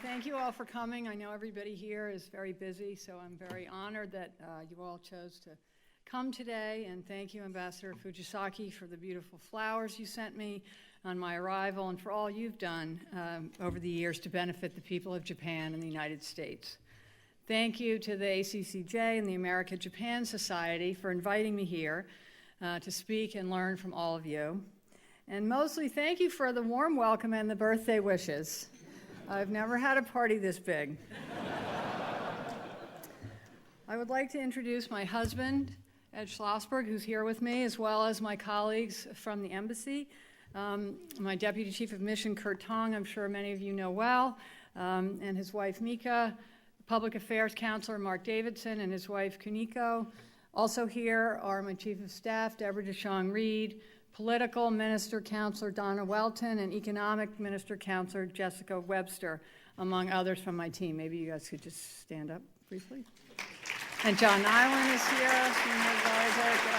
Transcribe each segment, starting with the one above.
Thank you all for coming. I know everybody here is very busy, so I'm very honored that you all chose to come today. And thank you, Ambassador Fujisaki, for the beautiful flowers you sent me on my arrival and for all you've done over the years to benefit the people of Japan and the United States. Thank you to the ACCJ and the America-Japan Society for inviting me here to speak and learn from all of you. And mostly thank you for the warm welcome and the birthday wishes. I've never had a party this big. I would like to introduce my husband, Ed Schlossberg, who's here with me, as well as my colleagues from the embassy. My Deputy Chief of Mission, Kurt Tong, I'm sure many of you know well, and his wife, Mika, Public Affairs Counselor, Mark Davidson, and his wife, Kuniko. Also here are my Chief of Staff, Deborah DeShong-Reed, Political Minister Counselor Donna Welton, and Economic Minister Counselor Jessica Webster, among others from my team. Maybe you guys could just stand up briefly. And John Nyland is here, Senior Advisor. Get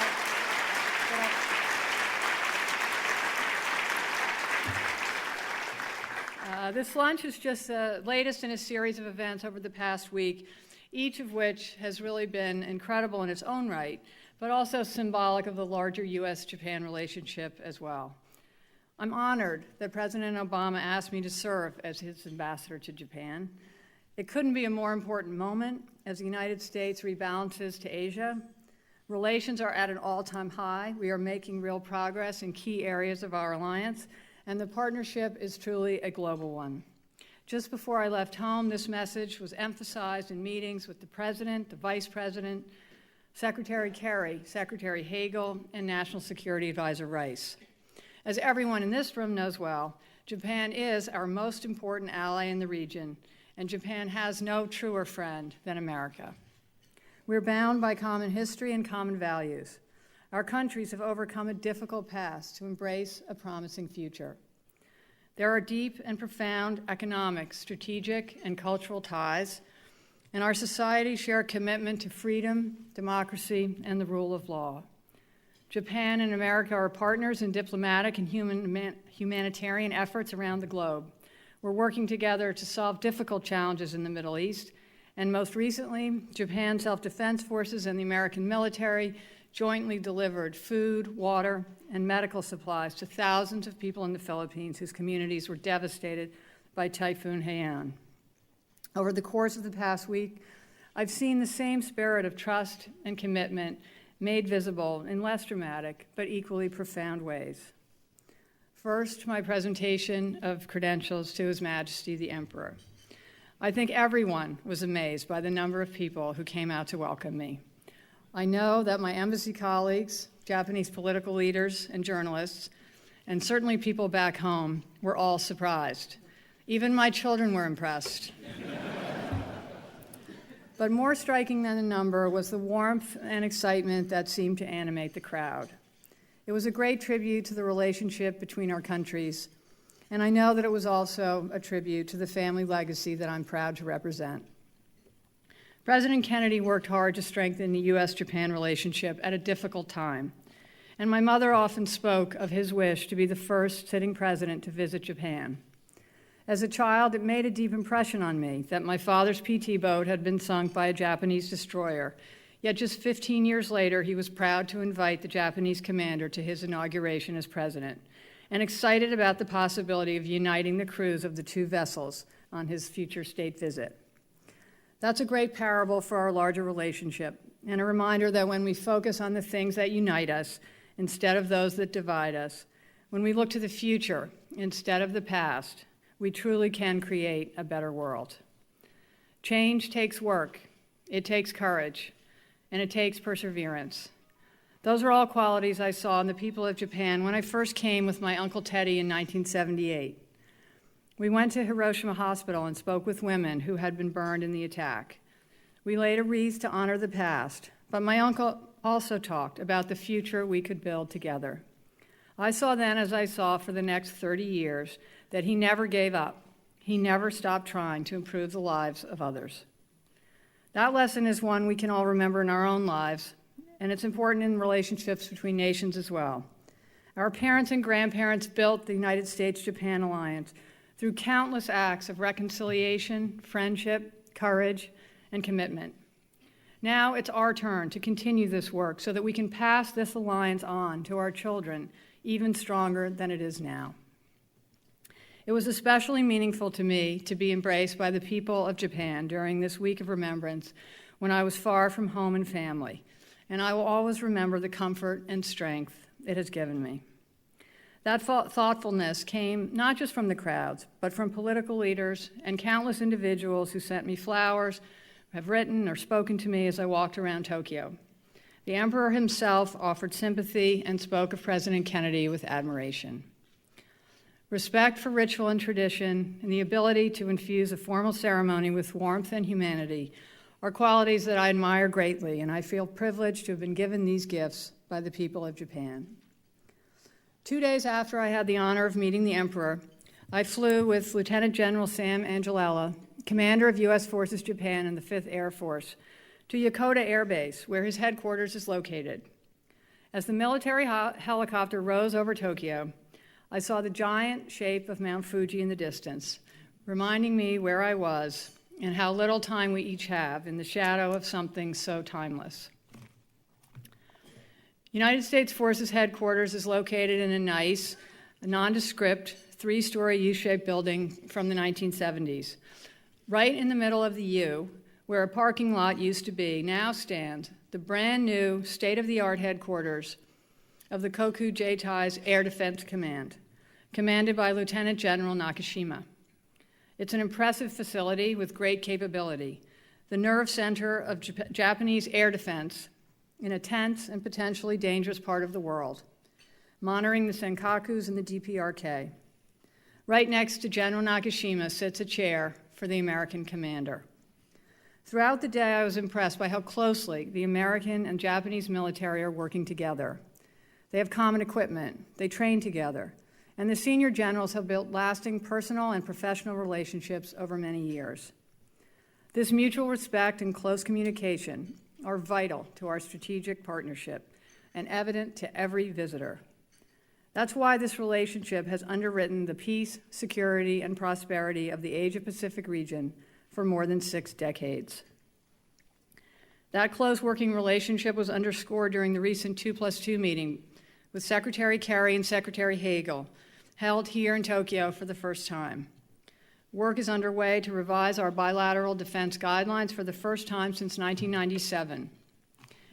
up. This lunch is just the latest in a series of events over the past week, each of which has really been incredible in its own right, but also symbolic of the larger U.S.-Japan relationship as well. I'm honored that President Obama asked me to serve as his ambassador to Japan. It couldn't be a more important moment as the United States rebalances to Asia. Relations are at an all-time high. We are making real progress in key areas of our alliance, and the partnership is truly a global one. Just before I left home, this message was emphasized in meetings with the President, the Vice President, Secretary Kerry, Secretary Hagel, and National Security Advisor Rice. As everyone in this room knows well, Japan is our most important ally in the region, and Japan has no truer friend than America. We're bound by common history and common values. Our countries have overcome a difficult past to embrace a promising future. There are deep and profound economic, strategic, and cultural ties, and our societies share a commitment to freedom, democracy, and the rule of law. Japan and America are partners in diplomatic and humanitarian efforts around the globe. We're working together to solve difficult challenges in the Middle East, and most recently, Japan's self-defense forces and the American military jointly delivered food, water, and medical supplies to thousands of people in the Philippines whose communities were devastated by Typhoon Haiyan. Over the course of the past week, I've seen the same spirit of trust and commitment made visible in less dramatic but equally profound ways. First, my presentation of credentials to His Majesty the Emperor. I think everyone was amazed by the number of people who came out to welcome me. I know that my embassy colleagues, Japanese political leaders and journalists, and certainly people back home were all surprised. Even my children were impressed. But more striking than the number was the warmth and excitement that seemed to animate the crowd. It was a great tribute to the relationship between our countries, and I know that it was also a tribute to the family legacy that I'm proud to represent. President Kennedy worked hard to strengthen the U.S.-Japan relationship at a difficult time, and my mother often spoke of his wish to be the first sitting president to visit Japan. As a child, it made a deep impression on me that my father's PT boat had been sunk by a Japanese destroyer, yet just 15 years later, he was proud to invite the Japanese commander to his inauguration as president, and excited about the possibility of uniting the crews of the two vessels on his future state visit. That's a great parable for our larger relationship, and a reminder that when we focus on the things that unite us instead of those that divide us, when we look to the future instead of the past, we truly can create a better world. Change takes work, it takes courage, and it takes perseverance. Those are all qualities I saw in the people of Japan when I first came with my Uncle Teddy in 1978. We went to Hiroshima Hospital and spoke with women who had been burned in the attack. We laid a wreath to honor the past, but my uncle also talked about the future we could build together. I saw then, as I saw for the next 30 years, that he never gave up. He never stopped trying to improve the lives of others. That lesson is one we can all remember in our own lives, and it's important in relationships between nations as well. Our parents and grandparents built the United States-Japan alliance through countless acts of reconciliation, friendship, courage, and commitment. Now it's our turn to continue this work so that we can pass this alliance on to our children even stronger than it is now. It was especially meaningful to me to be embraced by the people of Japan during this week of remembrance when I was far from home and family, and I will always remember the comfort and strength it has given me. That thoughtfulness came not just from the crowds, but from political leaders and countless individuals who sent me flowers, have written or spoken to me as I walked around Tokyo. The Emperor himself offered sympathy and spoke of President Kennedy with admiration. Respect for ritual and tradition and the ability to infuse a formal ceremony with warmth and humanity are qualities that I admire greatly, and I feel privileged to have been given these gifts by the people of Japan. 2 days after I had the honor of meeting the Emperor, I flew with Lieutenant General Sam Angelella, commander of U.S. Forces Japan and the 5th Air Force, to Yokota Air Base, where his headquarters is located. As the military helicopter rose over Tokyo, I saw the giant shape of Mount Fuji in the distance, reminding me where I was and how little time we each have in the shadow of something so timeless. United States Forces headquarters is located in a nice, nondescript, 3-story U-shaped building from the 1970s. Right in the middle of the U, where a parking lot used to be, now stand the brand new state-of-the-art headquarters of the Koku Jeitai's Air Defense Command, commanded by Lieutenant General Nakashima. It's an impressive facility with great capability, the nerve center of Japanese air defense in a tense and potentially dangerous part of the world, monitoring the Senkakus and the DPRK. Right next to General Nakashima sits a chair for the American commander. Throughout the day, I was impressed by how closely the American and Japanese military are working together. They have common equipment, they train together, and the senior generals have built lasting personal and professional relationships over many years. This mutual respect and close communication are vital to our strategic partnership and evident to every visitor. That's why this relationship has underwritten the peace, security, and prosperity of the Asia-Pacific region for more than 6 decades. That close working relationship was underscored during the recent 2+2 meeting with Secretary Kerry and Secretary Hagel, held here in Tokyo for the first time. Work is underway to revise our bilateral defense guidelines for the first time since 1997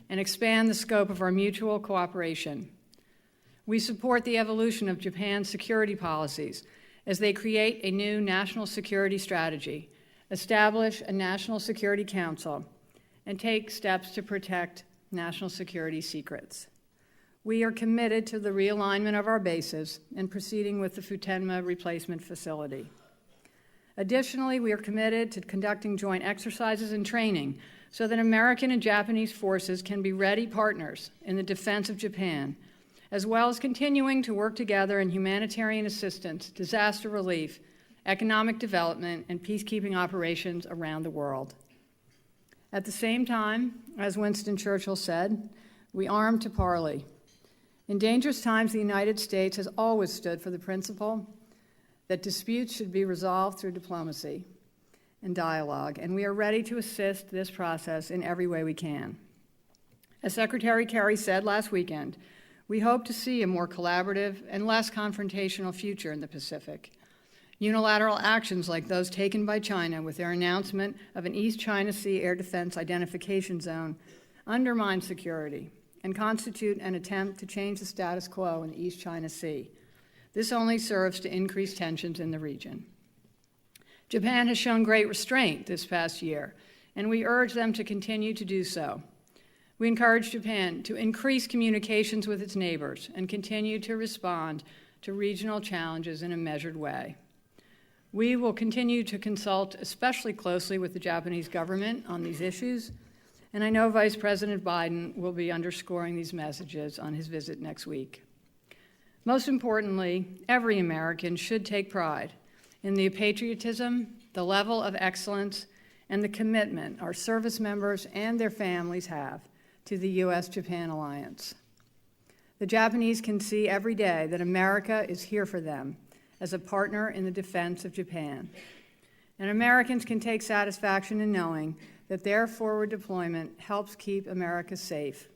and expand the scope of our mutual cooperation. We support the evolution of Japan's security policies as they create a new national security strategy, establish a National Security Council, and take steps to protect national security secrets. We are committed to the realignment of our bases and proceeding with the Futenma replacement facility. Additionally, we are committed to conducting joint exercises and training so that American and Japanese forces can be ready partners in the defense of Japan, as well as continuing to work together in humanitarian assistance, disaster relief, economic development, and peacekeeping operations around the world. At the same time, as Winston Churchill said, we arm to parley. In dangerous times, the United States has always stood for the principle that disputes should be resolved through diplomacy and dialogue, and we are ready to assist this process in every way we can. As Secretary Kerry said last weekend, we hope to see a more collaborative and less confrontational future in the Pacific. Unilateral actions like those taken by China with their announcement of an East China Sea Air Defense Identification Zone undermine security and constitute an attempt to change the status quo in the East China Sea. This only serves to increase tensions in the region. Japan has shown great restraint this past year, and we urge them to continue to do so. We encourage Japan to increase communications with its neighbors and continue to respond to regional challenges in a measured way. We will continue to consult especially closely with the Japanese government on these issues, and I know Vice President Biden will be underscoring these messages on his visit next week. Most importantly, every American should take pride in the patriotism, the level of excellence, and the commitment our service members and their families have to the U.S.-Japan alliance. The Japanese can see every day that America is here for them as a partner in the defense of Japan. And Americans can take satisfaction in knowing that their forward deployment helps keep America safe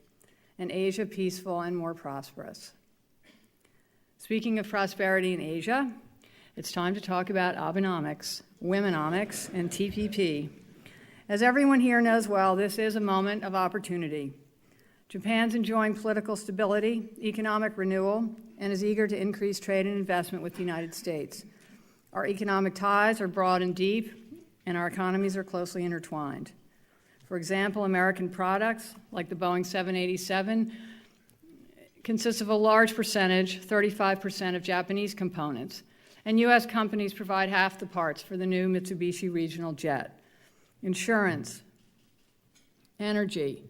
and Asia peaceful and more prosperous. Speaking of prosperity in Asia, it's time to talk about Abenomics, Womenomics, and TPP. As everyone here knows well, this is a moment of opportunity. Japan's enjoying political stability, economic renewal, and is eager to increase trade and investment with the United States. Our economic ties are broad and deep, and our economies are closely intertwined. For example, American products, like the Boeing 787, consists of a large percentage, 35%, of Japanese components, and U.S. companies provide half the parts for the new Mitsubishi regional jet. Insurance, energy,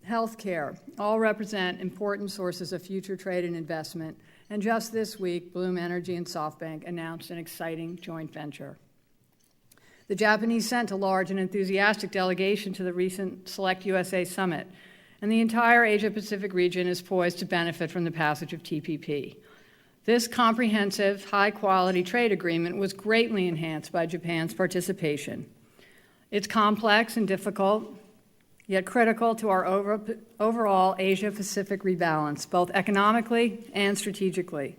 healthcare all represent important sources of future trade and investment, and just this week, Bloom Energy and SoftBank announced an exciting joint venture. The Japanese sent a large and enthusiastic delegation to the recent Select USA Summit, and the entire Asia-Pacific region is poised to benefit from the passage of TPP. This comprehensive, high-quality trade agreement was greatly enhanced by Japan's participation. It's complex and difficult, yet critical to our overall Asia-Pacific rebalance, both economically and strategically.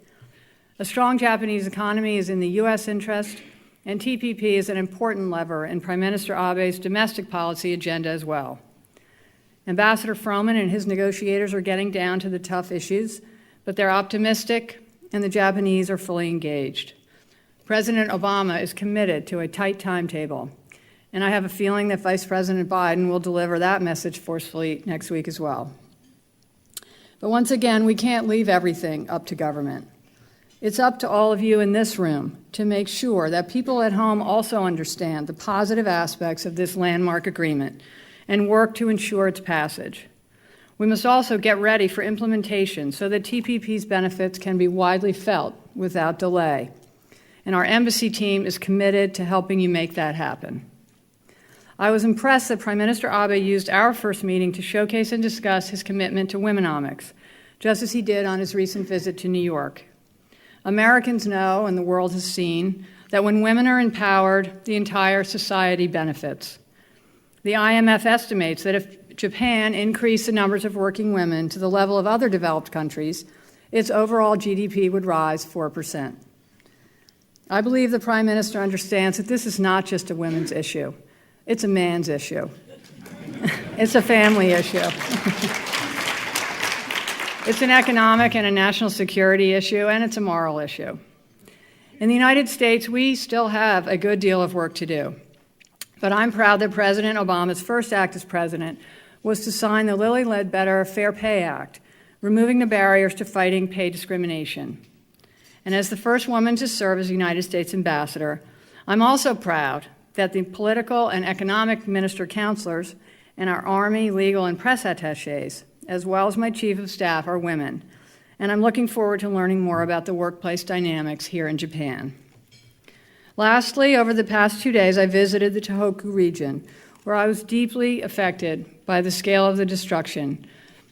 A strong Japanese economy is in the U.S. interest, and TPP is an important lever in Prime Minister Abe's domestic policy agenda as well. Ambassador Froman and his negotiators are getting down to the tough issues, but they're optimistic, and the Japanese are fully engaged. President Obama is committed to a tight timetable, and I have a feeling that Vice President Biden will deliver that message forcefully next week as well. But once again, we can't leave everything up to government. It's up to all of you in this room to make sure that people at home also understand the positive aspects of this landmark agreement and work to ensure its passage. We must also get ready for implementation so that TPP's benefits can be widely felt without delay. And our embassy team is committed to helping you make that happen. I was impressed that Prime Minister Abe used our first meeting to showcase and discuss his commitment to Womenomics, just as he did on his recent visit to New York. Americans know, and the world has seen, that when women are empowered, the entire society benefits. The IMF estimates that if Japan increased the numbers of working women to the level of other developed countries, its overall GDP would rise 4%. I believe the Prime Minister understands that this is not just a women's issue. It's a man's issue. It's a family issue. It's an economic and a national security issue, and it's a moral issue. In the United States, we still have a good deal of work to do. But I'm proud that President Obama's first act as president was to sign the Lilly Ledbetter Fair Pay Act, removing the barriers to fighting pay discrimination. And as the first woman to serve as United States ambassador, I'm also proud that the political and economic minister counselors and our Army, legal, and press attachés, as well as my chief of staff, are women. And I'm looking forward to learning more about the workplace dynamics here in Japan. Lastly, over the past 2 days, I visited the Tohoku region, where I was deeply affected by the scale of the destruction,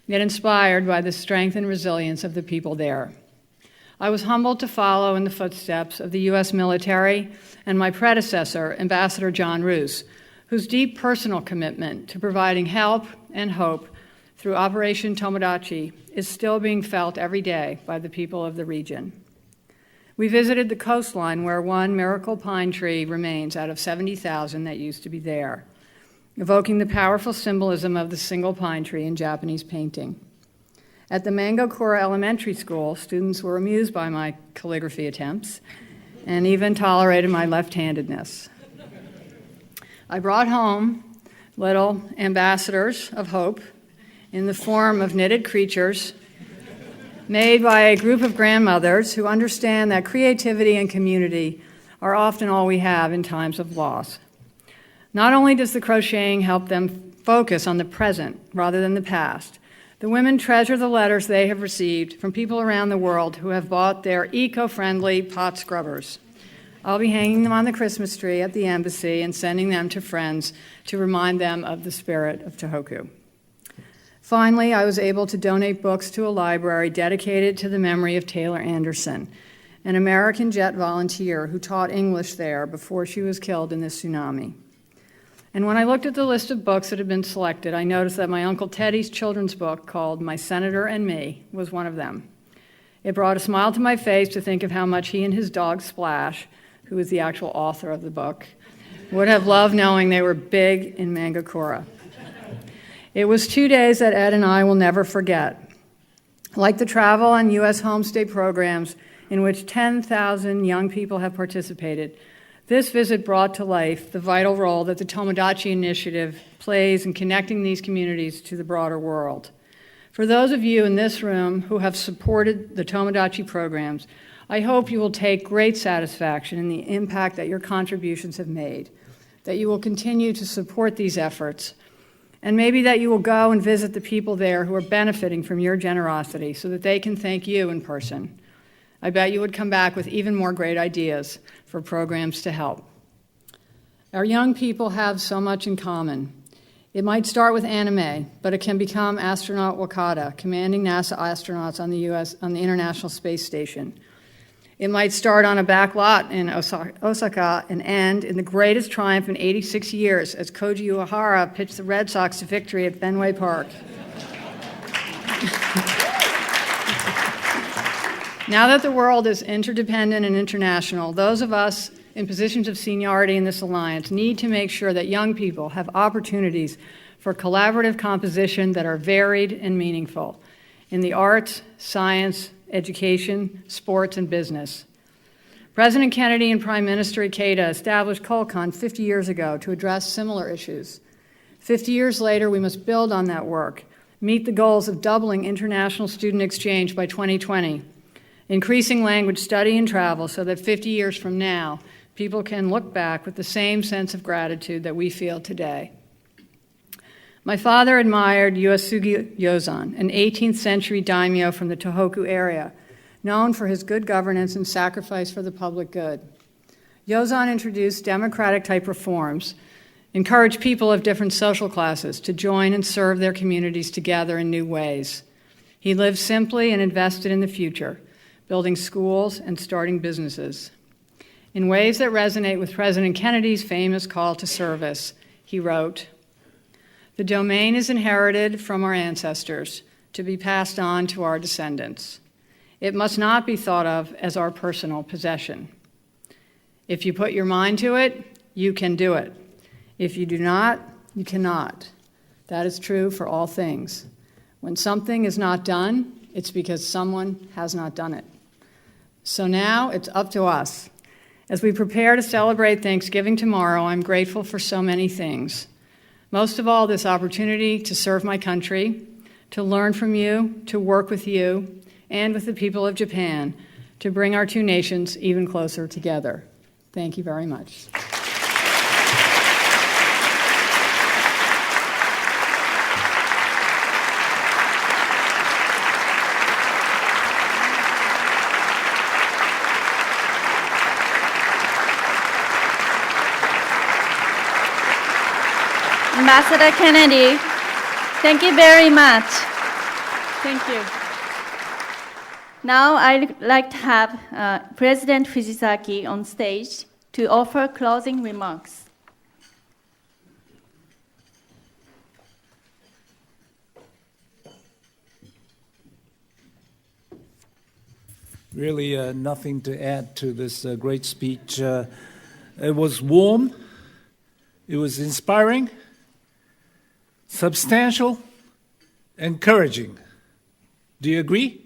yet inspired by the strength and resilience of the people there. I was humbled to follow in the footsteps of the U.S. military and my predecessor, Ambassador John Roos, whose deep personal commitment to providing help and hope through Operation Tomodachi is still being felt every day by the people of the region. We visited the coastline where one miracle pine tree remains out of 70,000 that used to be there, evoking the powerful symbolism of the single pine tree in Japanese painting. At the Mangokura Elementary School, students were amused by my calligraphy attempts and even tolerated my left-handedness. I brought home little ambassadors of hope in the form of knitted creatures made by a group of grandmothers who understand that creativity and community are often all we have in times of loss. Not only does the crocheting help them focus on the present rather than the past, the women treasure the letters they have received from people around the world who have bought their eco-friendly pot scrubbers. I'll be hanging them on the Christmas tree at the embassy and sending them to friends to remind them of the spirit of Tohoku. Finally, I was able to donate books to a library dedicated to the memory of Taylor Anderson, an American jet volunteer who taught English there before she was killed in this tsunami. And when I looked at the list of books that had been selected, I noticed that my Uncle Teddy's children's book called My Senator and Me was one of them. It brought a smile to my face to think of how much he and his dog Splash, who is the actual author of the book, would have loved knowing they were big in Mangakura. It was 2 days that Ed and I will never forget. Like the travel and U.S. homestay programs in which 10,000 young people have participated, this visit brought to life the vital role that the Tomodachi Initiative plays in connecting these communities to the broader world. For those of you in this room who have supported the Tomodachi programs, I hope you will take great satisfaction in the impact that your contributions have made, that you will continue to support these efforts, and maybe that you will go and visit the people there who are benefiting from your generosity so that they can thank you in person. I bet you would come back with even more great ideas for programs to help. Our young people have so much in common. It might start with anime, but it can become astronaut Wakata, commanding NASA astronauts on the International Space Station. It might start on a back lot in Osaka and end in the greatest triumph in 86 years as Koji Uehara pitched the Red Sox to victory at Fenway Park. Now that the world is interdependent and international, those of us in positions of seniority in this alliance need to make sure that young people have opportunities for collaborative composition that are varied and meaningful in the arts, science, education, sports, and business. President Kennedy and Prime Minister Ikeda established Colcon 50 years ago to address similar issues. 50 years later, we must build on that work, meet the goals of doubling international student exchange by 2020, increasing language study and travel so that 50 years from now, people can look back with the same sense of gratitude that we feel today. My father admired Uesugi Yozan, an 18th century daimyo from the Tohoku area, known for his good governance and sacrifice for the public good. Yozan introduced democratic-type reforms, encouraged people of different social classes to join and serve their communities together in new ways. He lived simply and invested in the future, building schools and starting businesses. In ways that resonate with President Kennedy's famous call to service, he wrote, "The domain is inherited from our ancestors to be passed on to our descendants. It must not be thought of as our personal possession. If you put your mind to it, you can do it. If you do not, you cannot. That is true for all things. When something is not done, it's because someone has not done it. So now it's up to us. As we prepare to celebrate Thanksgiving tomorrow, I'm grateful for so many things. Most of all, this opportunity to serve my country, to learn from you, to work with you, and with the people of Japan, to bring our two nations even closer together. Thank you very much." Ambassador Kennedy, thank you very much. Thank you. Now I'd like to have President Fujisaki on stage to offer closing remarks. Really nothing to add to this great speech. It was warm, it was inspiring, substantial, encouraging. Do you agree?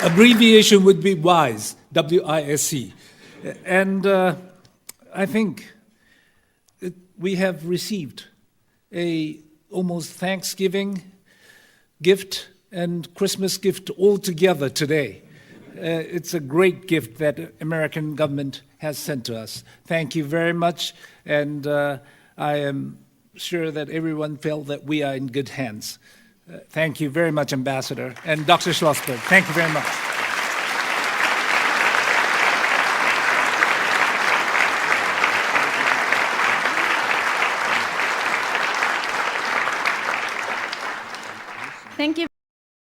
Abbreviation would be WISE, W-I-S-E. And I think we have received a almost Thanksgiving gift and Christmas gift all together today. It's a great gift that the American government has sent to us. Thank you very much, and I am sure that everyone felt that we are in good hands. Thank you very much, Ambassador, and Dr. Schlossberg. Thank you very much. Thank you.